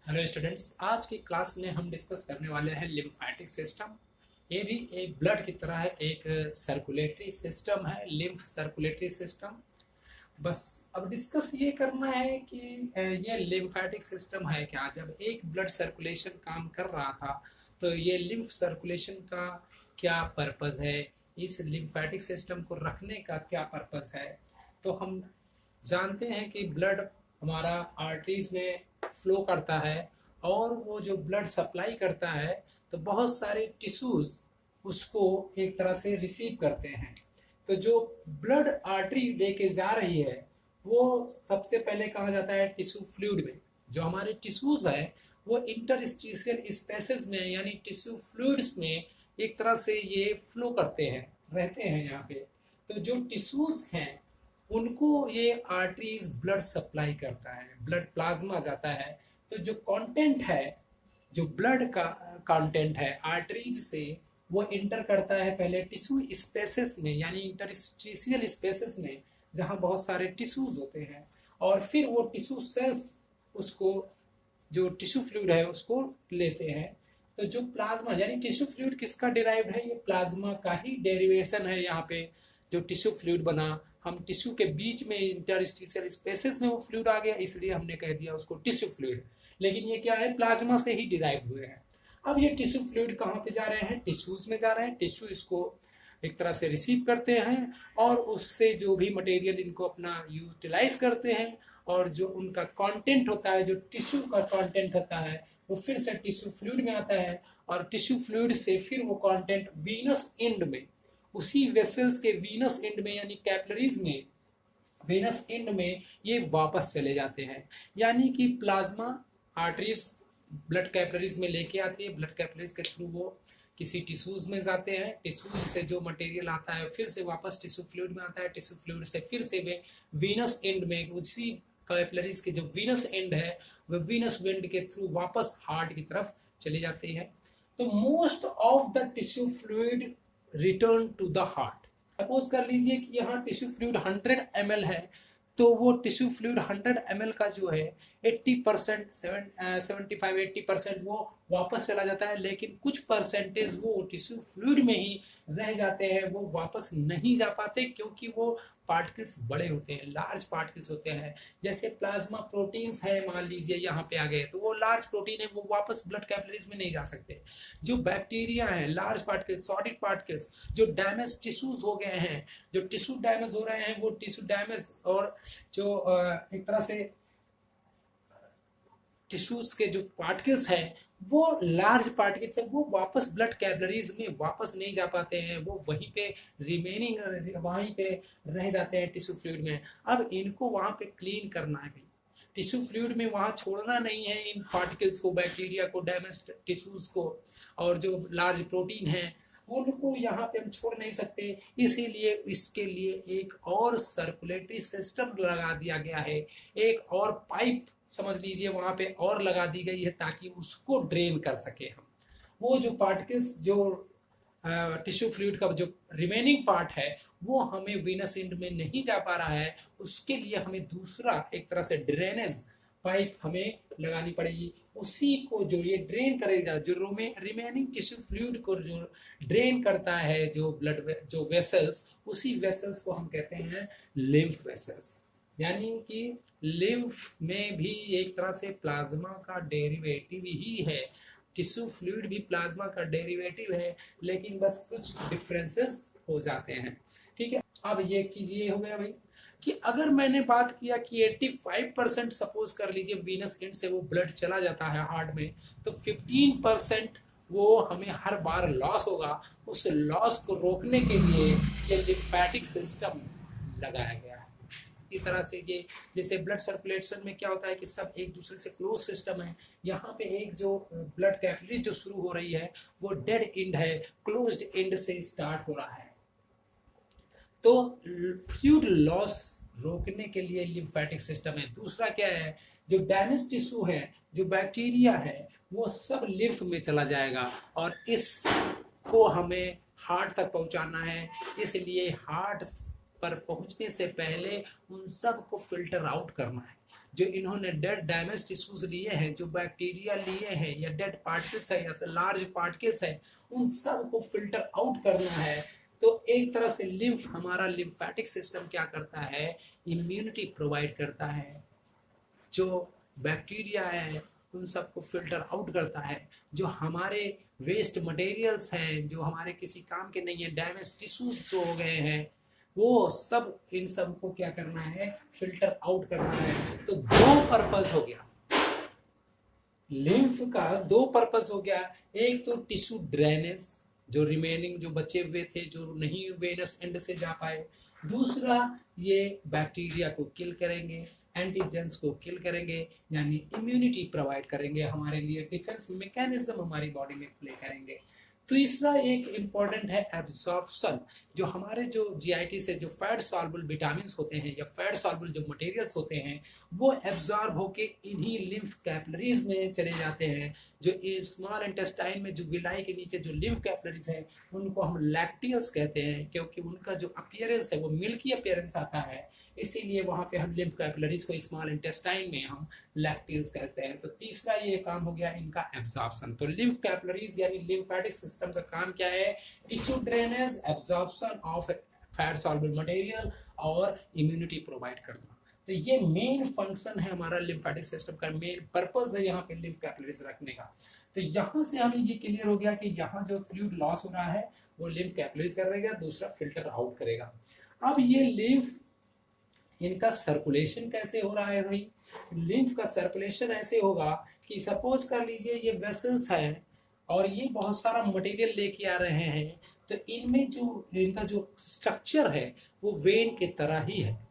Hello students, आज की class में हम डिस्कस करने वाले हैं लिम्फेटिक सिस्टम। ये भी एक ब्लड की तरह है, एक सर्कुलेटरी सिस्टम है, लिम्फ सर्कुलेटरी सिस्टम। बस अब डिस्कस ये करना है कि ये लिम्फेटिक सिस्टम है क्या। जब एक ब्लड सर्कुलेशन काम कर रहा था तो ये लिम्फ सर्कुलेशन का क्या पर्पस है, इस लिम्फेटिक सिस्टम को रखने का क्या पर्पस है। तो हम जानते हैं कि ब्लड हमारा आर्टरीज में फ्लो करता है और वो जो ब्लड सप्लाई करता है तो बहुत सारे टिश्यूज उसको एक तरह से रिसीव करते हैं। तो जो ब्लड आर्टरी लेके जा रही है वो सबसे पहले कहा जाता है टिश्यू फ्लूइड में। जो हमारे टिश्यूज है वो इंटरस्टिशियल स्पेसेस में यानी टिश्यू फ्लूइड्स में एक तरह से ये फ्लो करते हैं, रहते हैं यहाँ पे। तो जो टिश्यूज हैं उनको ये आर्टरीज ब्लड सप्लाई करता है, ब्लड प्लाज्मा जाता है। तो जो कंटेंट है, जो ब्लड का कंटेंट है आर्टरीज से वो इंटर करता है पहले टिश्यू स्पेसेस में यानी इंटरस्टिशियल स्पेसेस में जहाँ बहुत सारे टिश्यूज होते हैं, और फिर वो टिश्यू सेल्स उसको, जो टिश्यू फ्लूइड है उसको लेते हैं। तो जो प्लाज्मा यानी टिश्यू फ्लूइड किसका डिराइव्ड है, ये प्लाज्मा का ही डेरिवेशन है। यहाँ पे जो टिश्यू फ्लूइड बना, हम टिश्यू के बीच में इंटरस्टिशियल स्पेसेस में वो फ्लूइड आ गया, इसलिए हमने कह दिया उसको टिश्यू फ्लूइड। लेकिन ये क्या है, प्लाज्मा से ही डिराइव हुए हैं। अब ये टिश्यू फ्लूइड कहाँ पे जा रहे हैं, टिश्यूज में जा रहे हैं। टिश्यू इसको एक तरह से रिसीव करते हैं और उससे जो भी मटेरियल इनको अपना यूटिलाइज करते हैं, और जो उनका कंटेंट होता है, जो टिश्यू का कंटेंट होता है, वो फिर से टिश्यू फ्लूइड में आता है। और टिश्यू फ्लूइड से फिर वो कंटेंट वीनस एंड में, उसी वेसल्स के वीनस एंड में यानी कैपिलरीज में, वेनस एंड में ये वापस चले जाते हैं। यानी कि प्लाज्मा आर्टरीज ब्लड कैपिलरीज में लेके आती है, ब्लड कैपिलरीज के थ्रू वो किसी टिश्यूज में जाते हैं। टिश्यूज से जो मटेरियल आता है फिर से वापस टिश्यू फ्लूइड में आता है, टिश्यू फ्लूइड से फिर से वे वीनस एंड में, उसी कैपिलरीज के जो वीनस एंड है वह वीनस एंड के थ्रू वापस हार्ट की तरफ चली जाती है। तो most of the tissue fluid return to the heart. Suppose कर लीजिए कि यहाँ टिश्यू फ्लूइड 100 ml है, तो वो टिश्यू फ्लूइड 100 ml का जो है 80%, 75-80% वो वापस चला जाता है, लेकिन कुछ परसेंटेज वो टिश्यू फ्लूइड में ही रह जाते हैं, वो वापस नहीं जा पाते क्योंकि वो पार्टिकल्स बड़े होते हैं, लार्ज पार्टिकल्स होते हैं। जैसे प्लाज्मा प्रोटीन्स है, मान लीजिए यहाँ पे आ गए तो वो लार्ज प्रोटीन है, वो वापस ब्लड कैपिलरीज में नहीं जा सकते। जो बैक्टीरिया है, लार्ज पार्टिकल्स, सॉलिड पार्टिकल्स, जो डैमेज टिश्यूज हो गए हैं, जो टिश्यू डैमेज हो रहे हैं, वो टिश्यू डैमेज और जो एक तरह से टिश्यूज के जो पार्टिकल्स हैं वो लार्ज पार्टिकल्स है, वो वापस ब्लड कैपिलरीज में वापस नहीं जा पाते हैं, वो वहीं पे रिमेनिंग वहीं पे रह जाते हैं टिश्यू फ्लूइड में। अब इनको वहां पे क्लीन करना है, टिश्यू फ्लूइड में वहां छोड़ना नहीं है इन पार्टिकल्स को, बैक्टीरिया को, डैमेज टिश्यूज को, और जो लार्ज प्रोटीन है उनको यहाँ पे हम छोड़ नहीं सकते। इसीलिए इसके लिए एक और सर्कुलेटरी सिस्टम लगा दिया गया है, एक और पाइप समझ लीजिए वहां पे और लगा दी गई है ताकि उसको ड्रेन कर सके हम। वो जो पार्टिकल्स, जो टिश्यू फ्लूइड का जो रिमेनिंग पार्ट है वो हमें वीनस एंड में नहीं जा पा रहा है, उसके लिए हमें दूसरा एक तरह से ड्रेनेज पाइप हमें लगानी पड़ेगी। उसी को जो ये ड्रेन करेगा, जो रिमेनिंग टिश्यू फ्लूइड को जो ड्रेन करता है, जो ब्लड, जो वेसल्स, उसी वेसल्स को हम कहते हैं लिम्फ वेसल्स। यानी कि लिम्फ में भी एक तरह से प्लाज्मा का डेरिवेटिव ही है, टिश्यू फ्लूइड भी प्लाज्मा का डेरिवेटिव है, लेकिन बस कुछ डिफरेंसेस हो जाते हैं। ठीक है, अब ये एक चीज ये हो गया भाई कि अगर मैंने बात किया कि 85% सपोज कर लीजिए वीनस एंड से वो ब्लड चला जाता है हार्ट में, तो 15% वो हमें हर बार लॉस होगा। उस लॉस को रोकने के लिए ये लिम्फेटिक सिस्टम लगाया गया है। इस तरह से ये, जैसे ब्लड सर्कुलेशन में क्या होता है कि सब एक दूसरे से क्लोज सिस्टम है, यहाँ पे एक जो ब्लड कैपिलरी जो शुरू हो रही है वो डेड एंड है, क्लोज्ड एंड से स्टार्ट हो रहा है। तो फ्लूइड लॉस रोकने के लिए लिम्फेटिक सिस्टम है। दूसरा क्या है, जो डैमेज टिश्यू है, जो बैक्टीरिया है, वो सब लिम्फ में चला जाएगा और इसको हमें हार्ट तक पहुंचाना है। इसलिए हार्ट पर पहुंचने से पहले उन सब को फिल्टर आउट करना है। जो इन्होंने डेड डैमेज टिश्यूज लिए हैं, जो बैक्टीरिया लिए हैं या डेड पार्टिकल्स है या लार्ज पार्टिकल्स है, उन सब को फिल्टर आउट करना है। तो एक तरह से लिम्फ, हमारा लिम्फेटिक सिस्टम क्या करता है, इम्यूनिटी प्रोवाइड करता है। जो बैक्टीरिया है उन सबको फिल्टर आउट करता है। जो हमारे वेस्ट मटेरियल्स हैं, जो हमारे किसी काम के नहीं है, डैमेज टिश्यूज जो हो गए हैं, वो सब, इन सब को क्या करना है, फिल्टर आउट करना है। तो दो पर्पस हो गया लिम्फ का, दो पर्पस हो गया। एक तो टिश्यू ड्रेनेज, जो रिमेनिंग जो बचे हुए थे, जो नहीं वेनस एंड से जा पाए। दूसरा, ये बैक्टीरिया को किल करेंगे, एंटीजेंस को किल करेंगे, यानी इम्यूनिटी प्रोवाइड करेंगे, हमारे लिए डिफेंस मैकेनिज्म हमारी बॉडी में प्ले करेंगे। तीसरा एक इम्पॉर्टेंट है एब्जॉर्प्शन। जो हमारे जो जीआईटी से जो फैट सॉल्युबल विटामिन होते हैं या फैट सॉल्युबल जो मटेरियल्स होते हैं, वो एब्जॉर्ब होके इन्हीं लिम्फ कैपिलरीज में चले जाते हैं। जो स्मॉल इंटेस्टाइन में जो विलाई के नीचे जो लिम्फ कैपिलरीज है, उनको हम लैक्टियल्स कहते हैं, क्योंकि उनका जो अपीयरेंस है वो मिल्की अपीयरेंस आता है, इसीलिए वहां पे हम लिम्फ कैपिलरीज को स्मॉल इंटेस्टाइन में हम लैक्टियल्स कहते हैं। तो तीसरा ये काम हो गया इनका एब्जॉर्प्शन। तो लिम्फ कैपिलरीज यानी लिम्फेटिक सिस्टम का काम क्या है, tissue drainage, absorption of fat soluble material और इम्यूनिटी प्रोवाइड करना। तो ये मेन फंक्शन है हमारा लिम्फेटिक सिस्टम का, मेन पर्पस है यहाँ पे लिम्फ कैपिलरीज रखने का। तो यहाँ से हमें ये क्लियर हो गया कि यहाँ जो फ्लूइड लॉस हो रहा है वो लिम्फ कैपिलरीज करेगा, दूसरा फिल्टर आउट करेगा। अब ये लिम्फ, इनका सर्कुलेशन कैसे हो रहा है भाई, लिम्फ का सर्कुलेशन ऐसे होगा कि सपोज कर लीजिए ये वेसल्स हैं और ये बहुत सारा मटेरियल लेके आ रहे हैं, तो इनमें जो इनका जो स्ट्रक्चर है वो वेन की तरह ही है।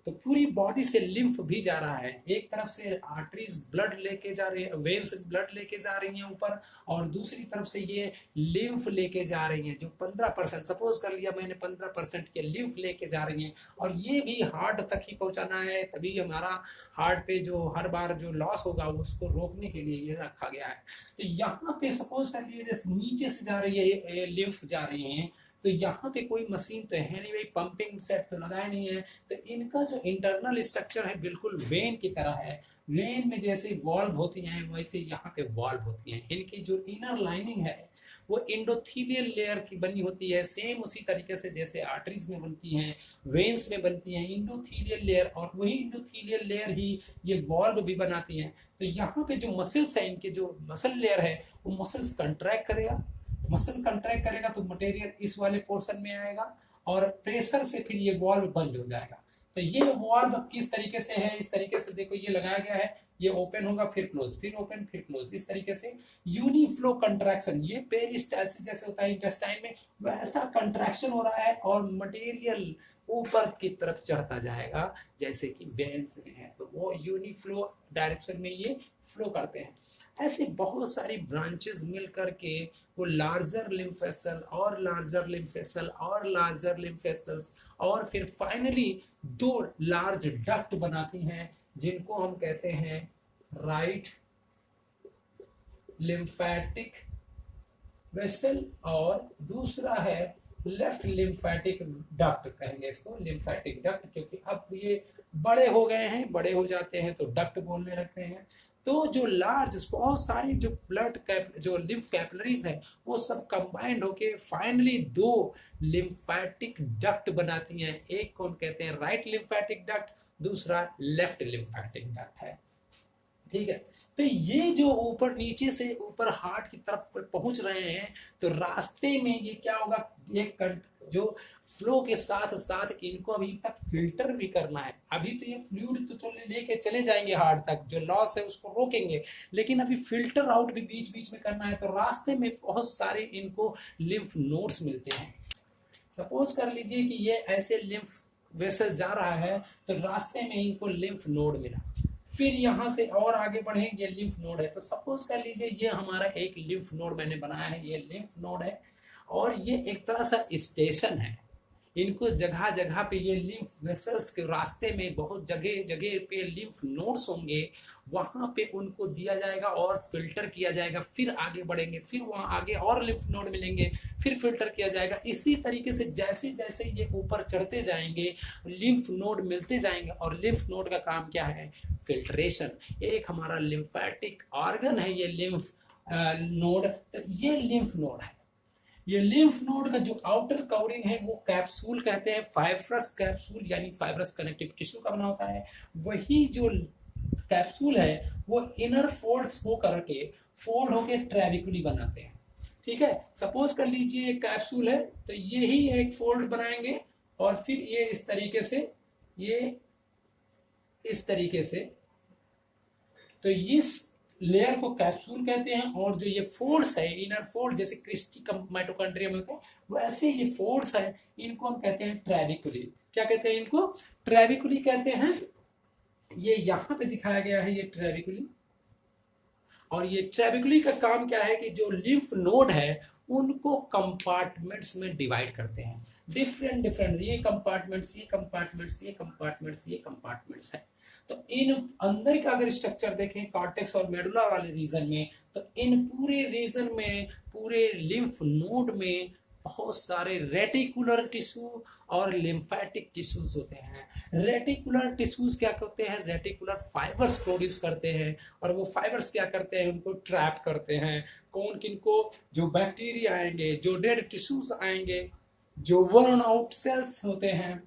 तो पूरी बॉडी से लिम्फ भी जा रहा है, एक तरफ से आर्टरीज ब्लड लेके जा रही है, वेन से ब्लड लेके जा रही हैं ऊपर, और दूसरी तरफ से ये लिम्फ लेके जा रही हैं। जो 15%, सपोज कर लिया मैंने 15% के लिम्फ लेके जा रही हैं, और ये भी हार्ट तक ही पहुंचाना है, तभी हमारा हार्ट पे जो हर बार जो लॉस होगा उसको रोकने के लिए ये रखा गया है। तो यहाँ पे सपोज कर लीजिए नीचे से जा रही है लिम्फ जा रही है, तो यहाँ पे कोई मशीन तो है नहीं भाई, पंपिंग सेट तो लगाया नहीं है। तो इनका जो इंटरनल स्ट्रक्चर है बिल्कुल वेन की तरह है। वेन में जैसे वॉल्व होती हैं वैसे यहाँ पे वॉल्व होती हैं। इनकी जो इनर लाइनिंग है वो इंडोथीलियल लेयर की बनी होती है, सेम उसी तरीके से जैसे आर्टरीज में बनती हैं, वेन्स में बनती हैं इंडोथीलियल लेयर, और वही इंडोथीलियल लेयर ही ये वॉल्व भी बनाती हैं। तो यहाँ पे जो मसल्स है, इनके जो मसल लेयर है वो मसल्स कंट्रैक्ट करेगा, मसल कंट्रैक्ट करेगा तो मटेरियल इस वाले पोर्शन में आएगा, और प्रेशर से फिर ये वॉल्व बंद हो जाएगा। तो ये वॉल्व किस तरीके से है, इस तरीके से देखो ये लगाया गया है, ये ओपन होगा फिर क्लोज, फिर ओपन फिर क्लोज, इस तरीके से यूनिफ्लो कंट्रैक्शन। ये पेरिस्टाल्सिस जैसे होता है इंटेस्टाइन में, वैसा कंट्रैक्शन हो रहा है, और मटेरियल ऊपर की तरफ चढ़ता जाएगा जैसे कि वेन्स में है, तो वो यूनिफ्लो डायरेक्शन में ये फ्लो करते हैं। ऐसे बहुत सारी ब्रांचेस मिल करके वो लार्जर लिम्फ वेसल और लार्जर लिम्फ वेसल और लार्जर लिम्फ वेसल्स, और फिर फाइनली दो लार्ज डक्ट बनाती हैं, जिनको हम कहते हैं राइट लिम्फेटिक वेसल, और दूसरा है लेफ्ट लिम्फेटिक डक्ट, कहेंगे इसको लिम्फेटिक डक्ट, क्योंकि अब ये बड़े हो गए हैं, बड़े हो जाते हैं तो डक्ट बोलने लगते हैं। तो जो लार्ज बहुत सारी जो ब्लड जो लिम्फ कैपिलरीज है वो सब कंबाइंड होके फाइनली दो लिम्फेटिक डक्ट बनाती हैं। एक कौन कहते हैं राइट लिम्फेटिक डक्ट, दूसरा लेफ्ट लिम्फेटिक डक्ट है। ठीक है, तो ये जो ऊपर नीचे से ऊपर हार्ट की तरफ पहुंच रहे हैं, तो रास्ते में ये क्या होगा, ये जो फ्लो के साथ साथ इनको अभी तक फिल्टर भी करना है। अभी तो ये फ्लूइड तो लेके चले जाएंगे हार्ट तक, जो लॉस है उसको रोकेंगे, लेकिन अभी फिल्टर आउट भी बीच बीच में करना है। तो रास्ते में बहुत सारे इनको लिम्फ नोड्स मिलते हैं। सपोज कर लीजिए कि ये ऐसे लिम्फ वेसल जा रहा है, तो रास्ते में इनको लिम्फ नोड मिला, फिर यहाँ से और आगे बढ़ेंगे, लिम्फ नोड है। तो सपोज कर लीजिए ये हमारा एक लिम्फ नोड मैंने बनाया है, ये लिम्फ नोड है, और ये एक तरह सा स्टेशन है। इनको जगह जगह पे ये लिम्फ वेसल्स के रास्ते में बहुत जगह जगह पे लिम्फ नोड्स होंगे, वहां पे उनको दिया जाएगा और फिल्टर किया जाएगा, फिर आगे बढ़ेंगे, फिर वहां आगे और लिम्फ नोड मिलेंगे, फिर फिल्टर किया जाएगा। इसी तरीके से जैसे जैसे ये ऊपर चढ़ते जाएंगे लिम्फ नोड मिलते जाएंगे, और लिम्फ नोड का काम क्या है? फिल्ट्रेशन। एक हमारा लिम्फेटिक ऑर्गन है ये लिम्फ नोड। तो ये लिम्फ नोड है। ये लिम्फ नोड का जो आउटर कवरिंग है वो कैप्सूल कहते हैं, फाइब्रस कैप्सूल यानी फाइब्रस कनेक्टिव टिश्यू का बना होता है। वही जो कैप्सूल है वो इनर फोल्ड्स हो करके फोल्ड होके ट्रेबिकुली बनाते हैं। ठीक है, सपोज कर लीजिए एक कैप्सूल है, तो ये ही एक फोल्ड बनाएंगे और फिर ये इस तरीके से, ये इस तरीके से, तो इस लेयर को कैप्सूल कहते हैं। और जो ये फोल्ड्स है, इनर फोल्ड, जैसे क्रिस्टी माइटोकॉन्ड्रिया में होते हैं वैसे ये फोल्ड्स है, इनको हम कहते हैं ट्रेबिकुली। क्या कहते हैं इनको? ट्रेबिकुली कहते हैं। ये यहाँ पे दिखाया गया है, ये ट्रेबिकुली। और ये ट्रेबिकुली का काम क्या है कि जो लिम्फ नोड है उनको कंपार्टमेंट्स में डिवाइड करते हैं, डिफरेंट डिफरेंट, ये कंपार्टमेंट्स, ये कंपार्टमेंट्स, ये कंपार्टमेंट्स, ये कंपार्टमेंट्स है। तो इन अंदर का अगर स्ट्रक्चर देखें कॉर्टेक्स और मेडुला वाले रीजन में, तो इन पूरे रीजन में, पूरे लिम्फ नोड में बहुत सारे रेटिकुलर टिश्यू और लिम्फेटिक टिश्यूज होते हैं। रेटिकुलर टिश्यूज क्या करते हैं? रेटिकुलर फाइबर्स प्रोड्यूस करते हैं, और वो फाइबर्स क्या करते हैं? उनको ट्रैप करते हैं। कौन किनको? जो बैक्टीरिया आएंगे, जो डेड टिश्यूज आएंगे, जो वर्न आउट सेल्स होते हैं।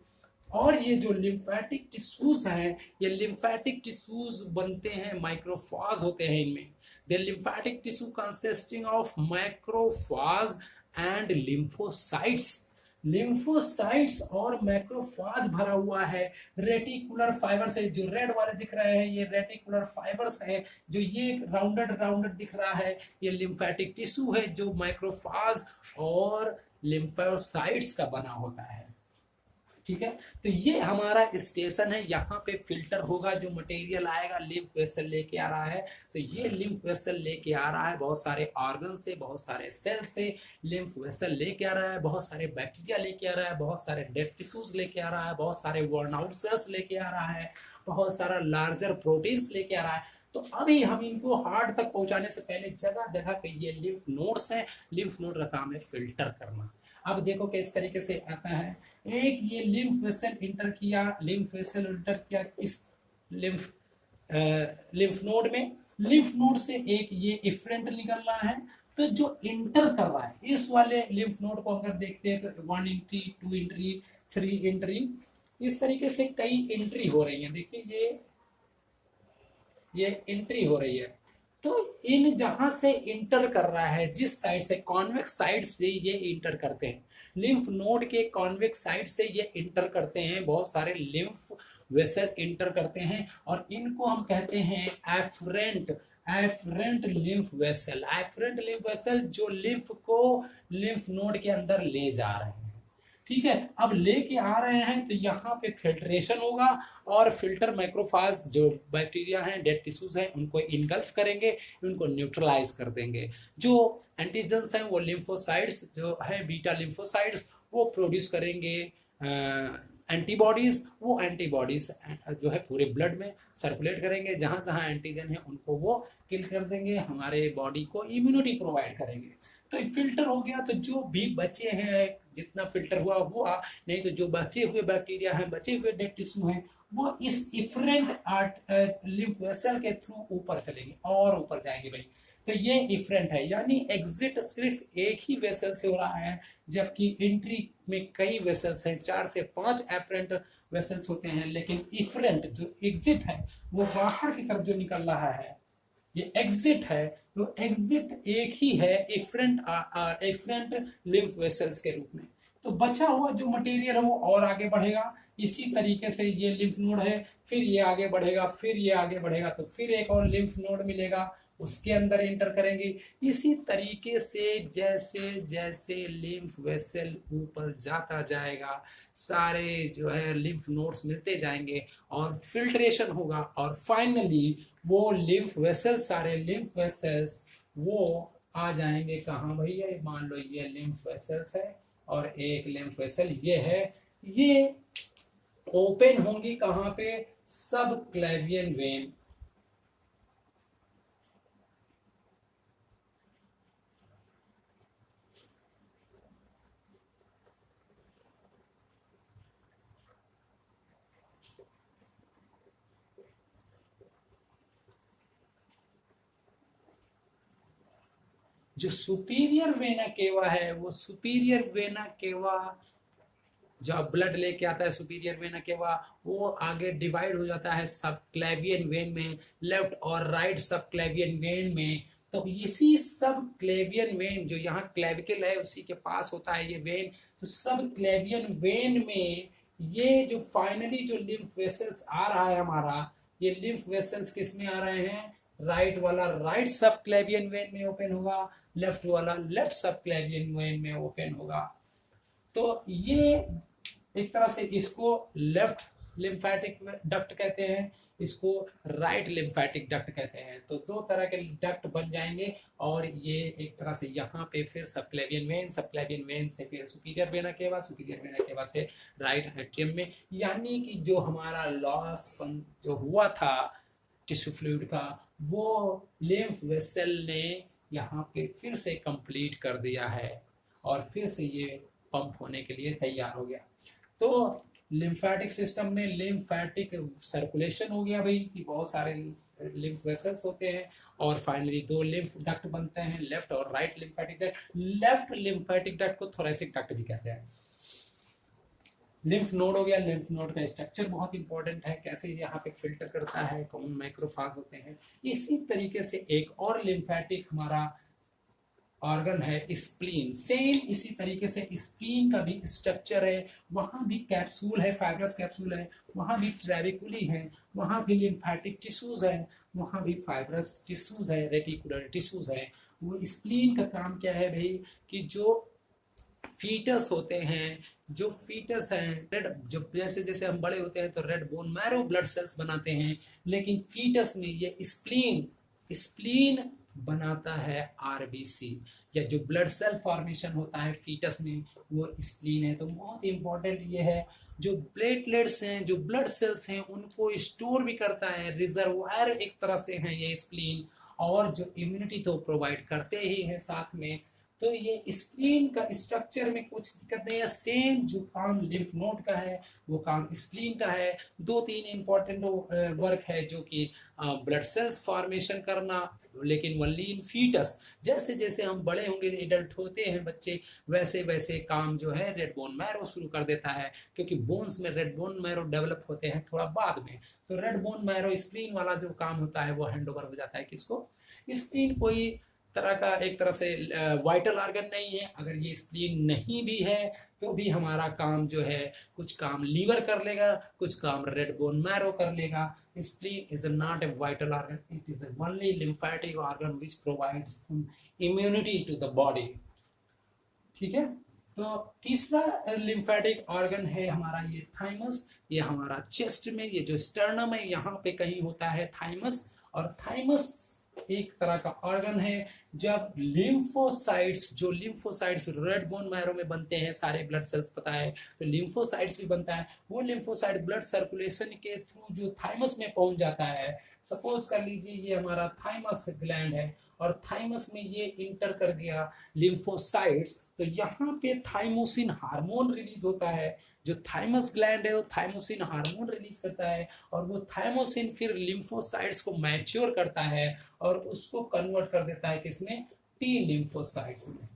और ये जो लिम्फेटिक टिश्यूज हैं, ये लिम्फेटिक टिश्यूज बनते हैं, माइक्रोफाज होते हैं इनमें। The lymphatic tissue consisting of macrophage and lymphocytes. Lymphocytes और मैक्रोफाज भरा हुआ है। रेटिकुलर फाइबर्स है, जो रेड वाले दिख रहे हैं ये रेटिकुलर फाइबर्स है। जो ये राउंडेड राउंडेड दिख रहा है ये लिम्फेटिक टिश्यू है, जो माइक्रोफाज और लिम्फोसाइट्स का बना होता है। ठीक है, तो ये हमारा स्टेशन है। यहाँ पे फिल्टर होगा, जो मटेरियल आएगा लिम्फ वेसल लेके आ रहा है। तो ये लिम्फ वेसल लेके आ रहा है बहुत सारे ऑर्गन से, बहुत सारे सेल से लिम्फ वेसल लेके आ रहा है, बहुत सारे बैक्टीरिया लेके आ रहा है, बहुत सारे डेड टिश्यूज लेके आ रहा है, बहुत सारे वर्न आउट सेल्स लेके आ रहा है, बहुत सारा लार्जर प्रोटीन्स लेके आ रहा है। तो अभी हम इनको हार्ट तक पहुंचाने से पहले जगह जगह पे ये लिम्फ नोड्स हैं। लिम्फ नोड का काम है फिल्टर करना। अब देखो किस तरीके से आता है। एक ये लिम्फ वेसल इंटर किया, लिम्फ वेसल इंटर किया इस लिम्फ नोड में। लिम्फ नोड से एक ये इफरेंट निकल रहा है। तो जो इंटर कर रहा है इस वाले लिम्फ नोड को अगर देखते हैं तो 1 एंट्री, 2 एंट्री, 3 एंट्री, इस तरीके से कई एंट्री हो रही है। देखिए ये एंट्री हो रही है। तो इन जहां से इंटर कर रहा है, जिस साइड से, कॉन्वेक्स साइड से ये इंटर करते हैं, लिम्फ नोड के कॉन्वेक्स साइड से ये इंटर करते हैं, बहुत सारे लिम्फ वेसल इंटर करते हैं। और इनको हम कहते हैं efferent lymph vessel. Efferent lymph vessel जो लिम्फ को लिम्फ नोड के अंदर ले जा रहे हैं। ठीक है, अब लेके आ रहे हैं तो यहाँ पे फिल्ट्रेशन होगा, और फिल्टर माइक्रोफाज जो बैक्टीरिया हैं, डेड टिश्यूज हैं, उनको इनगल्फ करेंगे, उनको न्यूट्रलाइज कर देंगे। जो एंटीजेंस हैं वो लिम्फोसाइट्स जो है, बीटा लिम्फोसाइट्स, वो प्रोड्यूस करेंगे एंटीबॉडीज। वो एंटीबॉडीज जो है पूरे ब्लड में सर्कुलेट करेंगे, जहां जहां एंटीजन है उनको वो किल कर देंगे, हमारे बॉडी को इम्यूनिटी प्रोवाइड करेंगे। तो फिल्टर हो गया, तो जो भी बचे हैं, जितना फिल्टर हुआ हुआ, नहीं तो जो बचे हुए बैक्टीरिया हैं, बचे हुए डेड टिश्यू हैं, वो इस इफरेंट लिम्फ वेसल के थ्रू ऊपर चलेंगे और ऊपर जाएंगे भाई। तो ये इफरेंट है, यानी एग्जिट सिर्फ एक ही वेसल से हो रहा है, जबकि एंट्री में कई वेसल्स हैं, 4 से 5 एफरेंट वेसल्स होते हैं। लेकिन इफरेंट जो एग्जिट है वो बाहर की तरफ जो निकल रहा है, ये एग्जिट है, तो एग्जिट एक ही है इफरेंट लिम्फ वेसल्स के रूप में। तो बचा हुआ जो मटेरियल है वो और आगे बढ़ेगा। इसी तरीके से ये लिम्फ नोड है, फिर ये आगे बढ़ेगा, फिर ये आगे बढ़ेगा, तो फिर एक और लिम्फ नोड मिलेगा, उसके अंदर एंटर करेंगे। इसी तरीके से जैसे जैसे लिम्फ वेसल ऊपर जाता जाएगा, सारे जो है लिम्फ नोड्स मिलते जाएंगे और फिल्ट्रेशन होगा, और फाइनली वो लिम्फ वेसल्स, सारे लिम्फ वेसल्स वो आ जाएंगे कहाँ भैया? मान लो ये लिम्फ वेसल्स है, और एक लिम्फ वेसल ये है, ये ओपन होंगी कहाँ पे, सब क्लेवियन वेन। जो सुपीरियर वेना केवा है, वो सुपीरियर वेना केवा जब ब्लड लेके आता है सुपीरियर वेना केवा, वो आगे डिवाइड हो जाता है सब क्लेवियन वेन में, लेफ्ट और राइट सब क्लेवियन वेन में। तो इसी सब क्लेवियन वेन जो यहाँ क्लेविकल है उसी के पास होता है ये वेन। तो सब क्लेवियन वेन में ये जो फाइनली जो लिम्फ वेसल्स आ रहा है हमारा, ये लिम्फ वेसल्स किस में आ रहे हैं, राइट वाला राइट सब क्लेवियन वेन में ओपन होगा, लेफ्ट वाला लेफ्ट सब क्लेवियन वेन में ओपन होगा। तो ये एक तरह से इसको लेफ्ट लिम्फेटिक डक्ट कहते हैं, इसको राइट लिम्फेटिक डक्ट कहते हैं। तो दो तरह के डक्ट बन जाएंगे और ये एक तरह से यहाँ पे फिर सबक्लेवियन वेन से फिर superior vena cava, superior vena cava से राइट एट्रियम में। यानी कि जो हमारा लॉस जो हुआ था टिश्यू फ्लूइड का, वो लिम्फ वेसल ने यहाँ पे फिर से कंप्लीट कर दिया है और फिर से ये पंप होने के लिए तैयार हो गया। तो लिम्फेटिक सिस्टम में लिम्फेटिक सर्कुलेशन हो गया भाई, कि बहुत सारे लिम्फ वेसल्स होते हैं और फाइनली दो लिम्फ डक्ट बनते हैं, लेफ्ट और right lymphatic duct. Left lymphatic duct को थोरेसिक डक्ट भी कहते हैं। लिम्फ नोड हो गया, लिम्फ नोड का स्ट्रक्चर बहुत इंपॉर्टेंट है, कैसे यहाँ पे फिल्टर करता है, कौन माइक्रोफाज होते हैं। इसी तरीके से एक और लिम्फेटिक हमारा ऑर्गन है स्प्लीन, सेम इसी तरीके से स्प्लीन का भी स्ट्रक्चर है, वहां भी कैप्सूल है, फाइब्रस कैप्सूल है, वहां भी ट्रेविकुली है, वहां भी लिम्फेटिक टिश्यूज है, वहां भी फाइब्रस टिश्यूज है, रेटिकुलर टिश्यूज है। वो स्प्लीन का काम क्या है भाई, कि जो फीटस होते हैं, जो फीटस हैं, रेड जो जैसे जैसे हम बड़े होते हैं तो red bone marrow blood cells बनाते हैं, लेकिन फीटस में ये स्प्लीन स्प्लीन बनाता है आरबीसी, या जो ब्लड सेल फॉर्मेशन होता है फीटस में वो स्प्लीन है। तो बहुत इंपॉर्टेंट ये है, जो प्लेटलेट्स हैं, जो ब्लड सेल्स हैं, उनको स्टोर भी करता है, रिजर्वायर एक तरह से है ये स्प्लीन, और जो इम्यूनिटी तो प्रोवाइड करते ही है साथ में। तो ये स्प्लीन का स्ट्रक्चर में कुछ दिक्कत नहीं है, सेम जो काम लिम्फ नोड का है वो काम स्प्लीन का है। दो तीन इंपॉर्टेंट वर्क है जो कि ब्लड सेल्स फॉर्मेशन करना, लेकिन ओनली इन फीटस। जैसे जैसे हम बड़े होंगे, एडल्ट होते हैं बच्चे, वैसे वैसे काम जो है रेड बोन मैरो शुरू कर देता है, क्योंकि बोन्स में रेड बोन मैरो डेवलप होते हैं थोड़ा बाद में। तो रेड बोन मैरो स्प्लीन वाला जो काम होता है वो हैंड ओवर हो जाता है किसको, स्प्लीन। कोई तरह का एक तरह से वाइटल ऑर्गन नहीं है, अगर ये स्प्लीन नहीं भी है तो भी हमारा काम जो है, कुछ काम लीवर कर लेगा, कुछ काम रेड बोन मैरो कर लेगा। Spleen is not a vital organ, it is only lymphatic organ which provides immunity to the body. ठीक है। तो तीसरा लिम्फेटिक ऑर्गन है हमारा ये थाइमस। ये हमारा चेस्ट में, ये जो स्टर्नम है यहाँ पे कहीं होता है थाइमस। और थाइमस एक तरह का ऑर्गन है, जब लिम्फोसाइट्स, जो लिम्फोसाइट्स रेड बोन मैरो में बनते हैं, सारे ब्लड सेल्स पता है, तो लिम्फोसाइट्स भी बनता है। वो लिम्फोसाइट ब्लड सर्कुलेशन के थ्रू जो थाइमस में पहुंच जाता है। सपोज कर लीजिए ये हमारा थाइमस ग्लैंड है और थाइमस में ये इंटर कर गया लिम्फोसाइट्स, तो यहाँ पे थाइमोसिन हार्मोन रिलीज होता है। जो थाइमस ग्लैंड है वो थाइमोसिन हार्मोन रिलीज करता है, और वो थाइमोसिन फिर लिम्फोसाइट्स को मैच्योर करता है और उसको कन्वर्ट कर देता है किसमें, टी लिम्फोसाइट्स में।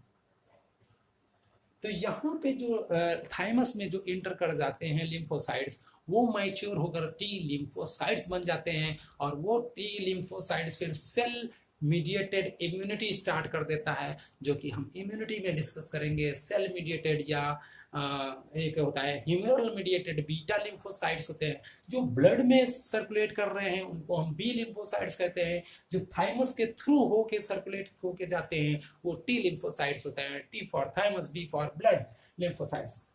तो यहाँ पे जो थाइमस में जो इंटर कर जाते हैं लिम्फोसाइट्स, वो मैच्योर होकर टी लिम्फोसाइट्स बन जाते हैं, और वो टी लिम्फोसाइट्स फिर सेल मीडिएटेड इम्यूनिटी स्टार्ट कर देता है, जो कि हम इम्यूनिटी में डिस्कस करेंगे। सेल मीडिएटेड या एक होता है ह्यूमरल मीडिएटेड बीटा लिम्फोसाइट्स होते हैं, जो ब्लड में सर्कुलेट कर रहे हैं उनको हम बी लिम्फोसाइट्स कहते हैं। जो थाइमस के थ्रू होके सर्कुलेट होके जाते हैं वो टी लिम्फोसाइट्स होते हैं। T for thymus, B for blood lymphocytes.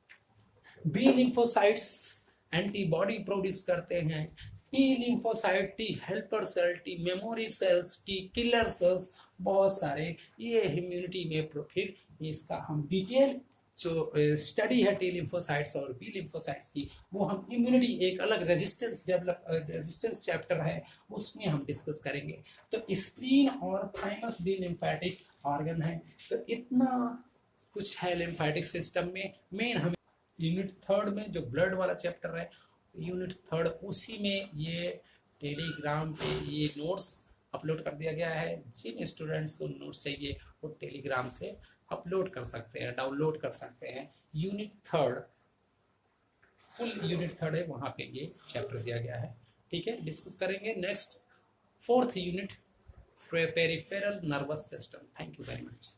B lymphocytes antibody produce करते हैं। T lymphocyte, T helper cell, T memory cells, T killer cells, बहुत सारे ये इम्यूनिटी में फिर इसका हम डिटेल जो स्टडी है टी लिम्फोसाइट्स और बी लिम्फोसाइट्स की, वो हम इम्यूनिटी एक अलग रेजिस्टेंस चैप्टर है उसमें हम डिस्कस करेंगे। तो स्प्लीन और थाइमस भी लिम्फेटिक ऑर्गन है। तो इतना कुछ है लिम्फेटिक सिस्टम में। मेन हमें यूनिट थर्ड में जो ब्लड वाला चैप्टर है, यूनिट थर्ड उसी में ये टेलीग्राम पे ये नोट्स अपलोड कर दिया गया है। जिन स्टूडेंट्स को नोट्स चाहिए वो टेलीग्राम से अपलोड कर सकते हैं, डाउनलोड कर सकते हैं। Unit third, full unit third है, वहाँ पे ये चैप्टर दिया गया है। ठीक है, डिस्कस करेंगे next fourth unit, peripheral nervous system. Thank you very much.